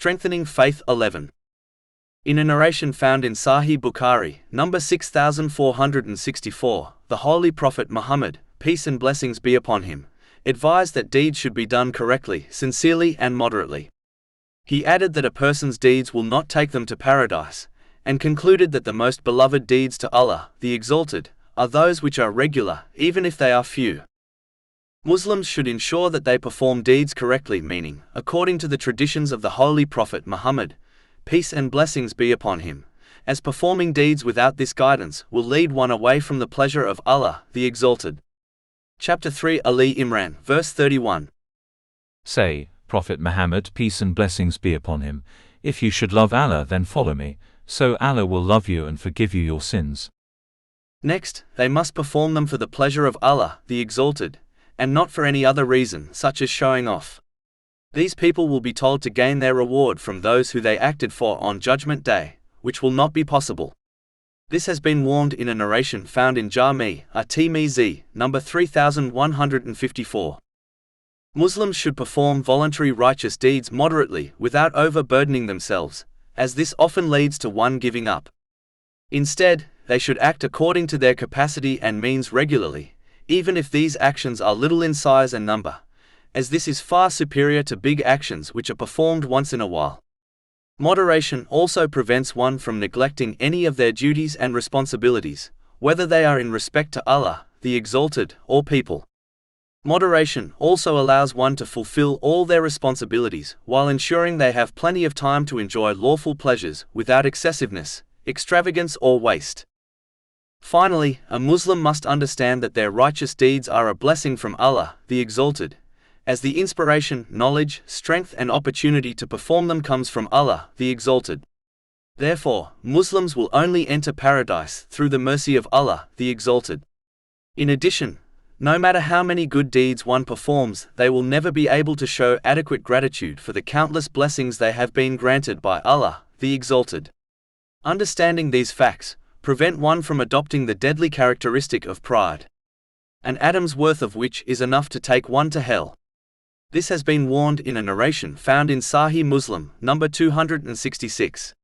Strengthening Faith 11. In a narration found in Sahih Bukhari, number 6464, the Holy Prophet Muhammad, peace and blessings be upon him, advised that deeds should be done correctly, sincerely and moderately. He added that a person's deeds will not take them to paradise, and concluded that the most beloved deeds to Allah, the Exalted, are those which are regular, even if they are few. Muslims should ensure that they perform deeds correctly, meaning, according to the traditions of the Holy Prophet Muhammad, peace and blessings be upon him, as performing deeds without this guidance will lead one away from the pleasure of Allah, the Exalted. Chapter 3 Ali Imran, verse 31. Say, Prophet Muhammad, peace and blessings be upon him, if you should love Allah then follow me, so Allah will love you and forgive you your sins. Next, they must perform them for the pleasure of Allah, the Exalted, and not for any other reason, such as showing off. These people will be told to gain their reward from those who they acted for on Judgment Day, which will not be possible. This has been warned in a narration found in Jami'a at-Tirmidhi, number 3154. Muslims should perform voluntary righteous deeds moderately without overburdening themselves, as this often leads to one giving up. Instead, they should act according to their capacity and means regularly, even if these actions are little in size and number, as this is far superior to big actions which are performed once in a while. Moderation also prevents one from neglecting any of their duties and responsibilities, whether they are in respect to Allah, the Exalted, or people. Moderation also allows one to fulfill all their responsibilities while ensuring they have plenty of time to enjoy lawful pleasures without excessiveness, extravagance or waste. Finally, a Muslim must understand that their righteous deeds are a blessing from Allah, the Exalted, as the inspiration, knowledge, strength and opportunity to perform them comes from Allah, the Exalted. Therefore, Muslims will only enter paradise through the mercy of Allah, the Exalted. In addition, no matter how many good deeds one performs, they will never be able to show adequate gratitude for the countless blessings they have been granted by Allah, the Exalted. Understanding these facts prevent one from adopting the deadly characteristic of pride, an atom's worth of which is enough to take one to hell. This has been warned in a narration found in Sahih Muslim, number 266.